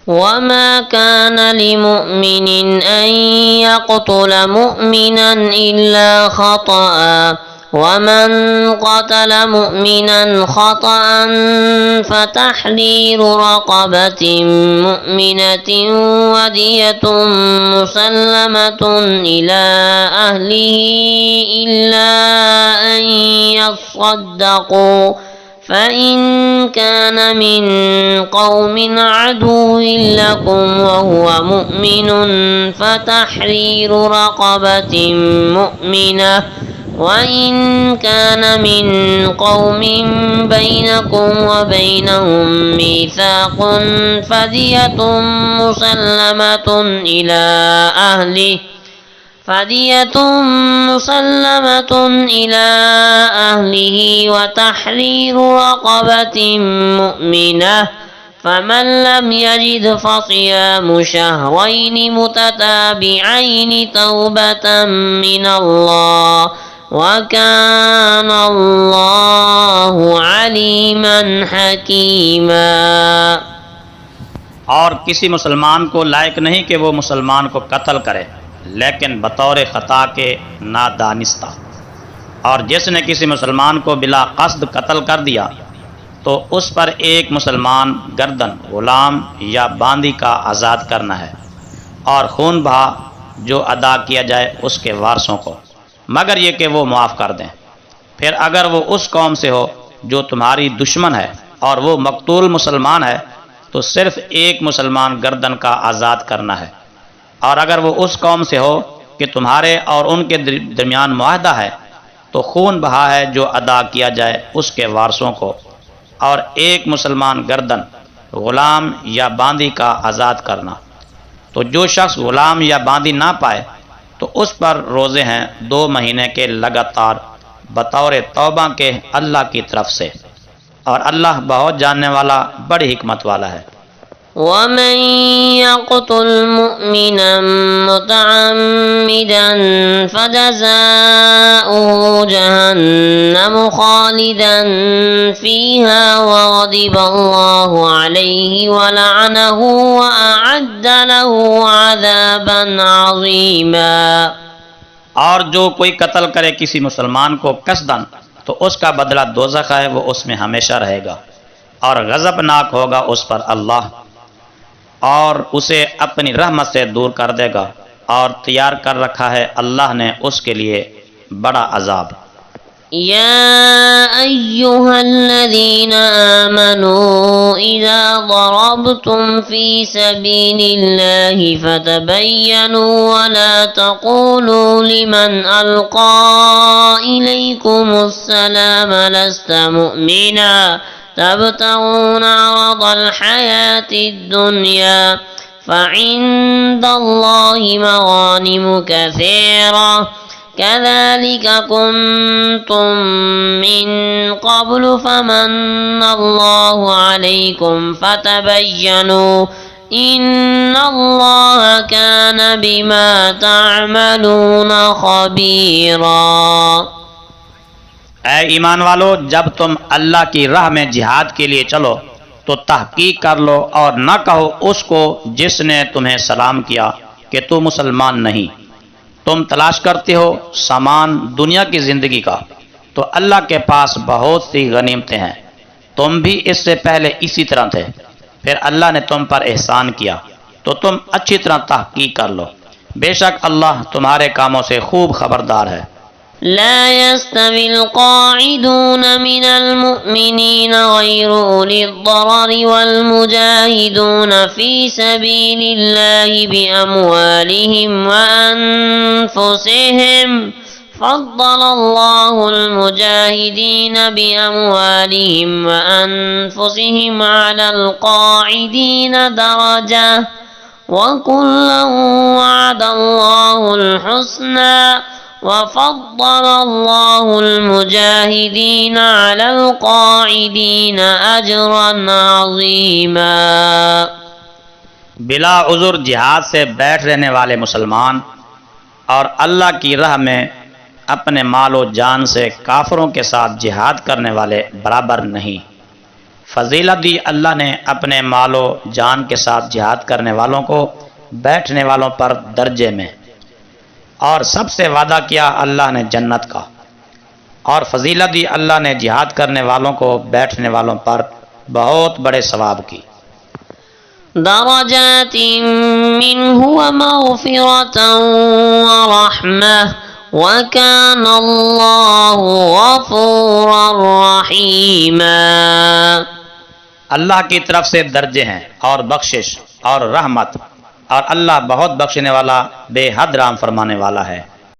وما كان لمؤمن أن يقتل مؤمنا إلا خطأ ومن قتل مؤمنا خطأ فتحرير رقبة مؤمنة ودية مسلمة إلى أهله إلا أن يصدقوا فإن كان من قوم عدو لكم وهو مؤمن فتحرير رقبة مؤمنة وإن كان من قوم بينكم وبينهم ميثاق فدية مسلمة إلى أهله وتحرير رقبة مؤمنة فمن لم يجد فصيام شهرين متتابعين توبة من الله وكان الله عليما حكيما۔ اور کسی مسلمان کو لائق نہیں کہ وہ مسلمان کو قتل کرے لیکن بطور خطا کے نادانستہ، اور جس نے کسی مسلمان کو بلا قصد قتل کر دیا تو اس پر ایک مسلمان گردن غلام یا باندی کا آزاد کرنا ہے، اور خون بہا جو ادا کیا جائے اس کے وارثوں کو، مگر یہ کہ وہ معاف کر دیں۔ پھر اگر وہ اس قوم سے ہو جو تمہاری دشمن ہے اور وہ مقتول مسلمان ہے تو صرف ایک مسلمان گردن کا آزاد کرنا ہے، اور اگر وہ اس قوم سے ہو کہ تمہارے اور ان کے درمیان معاہدہ ہے تو خون بہا ہے جو ادا کیا جائے اس کے وارثوں کو، اور ایک مسلمان گردن غلام یا باندی کا آزاد کرنا۔ تو جو شخص غلام یا باندی نہ پائے تو اس پر روزے ہیں 2 مہینے کے لگاتار بطور توبہ کے اللہ کی طرف سے، اور اللہ بہت جاننے والا بڑی حکمت والا ہے۔ ومن يقتل مؤمنا متعمدا فجزاؤه جهنم خالدا فيها وغضب الله عليه ولعنه وأعد له عذابا عظيما۔ اور جو کوئی قتل کرے کسی مسلمان کو قصداً تو اس کا بدلہ دوزخ ہے، وہ اس میں ہمیشہ رہے گا، اور غضبناک ہوگا اس پر اللہ، اور اسے اپنی رحمت سے دور کر دے گا، اور تیار کر رکھا ہے اللہ نے اس کے لیے بڑا عذاب۔ يا أيها الذين آمنوا إذا ضربتم في سبيل الله فتبينوا ولا تقولوا لمن ألقى إليكم السلام لست مؤمنا تبتغون عرض الحياة الدنيا فعند الله مغانم كثيرة كذلك كنتم من قبل فمن الله عليكم فتبينوا إن الله كان بما تعملون خبيرا۔ اے ایمان والو، جب تم اللہ کی راہ میں جہاد کے لیے چلو تو تحقیق کر لو اور نہ کہو اس کو جس نے تمہیں سلام کیا کہ تو مسلمان نہیں، تم تلاش کرتے ہو سامان دنیا کی زندگی کا، تو اللہ کے پاس بہت سی غنیمتیں ہیں، تم بھی اس سے پہلے اسی طرح تھے، پھر اللہ نے تم پر احسان کیا تو تم اچھی طرح تحقیق کر لو، بے شک اللہ تمہارے کاموں سے خوب خبردار ہے۔ لا يستوي القاعدون من المؤمنين غير أولي الضرر والمجاهدون في سبيل الله بأموالهم وأنفسهم فضل الله المجاهدين بأموالهم وأنفسهم على القاعدين درجة وكلا وعد الله الحسنى وفضل الله المجاهدين على القاعدين أجرا عظيما۔ بلا عذر جہاد سے بیٹھ رہنے والے مسلمان اور اللہ کی راہ میں اپنے مال و جان سے کافروں کے ساتھ جہاد کرنے والے برابر نہیں، فضیلت دی اللہ نے اپنے مال و جان کے ساتھ جہاد کرنے والوں کو بیٹھنے والوں پر درجے میں، اور سب سے وعدہ کیا اللہ نے جنت کا، اور فضیلت دی اللہ نے جہاد کرنے والوں کو بیٹھنے والوں پر بہت بڑے ثواب کی۔ درجات منه ومغفرة ورحمة وكان الله غفورا رحيما۔ اللہ کی طرف سے درجے ہیں اور بخشش اور رحمت، اور اللہ بہت بخشنے والا بے حد رحم فرمانے والا ہے۔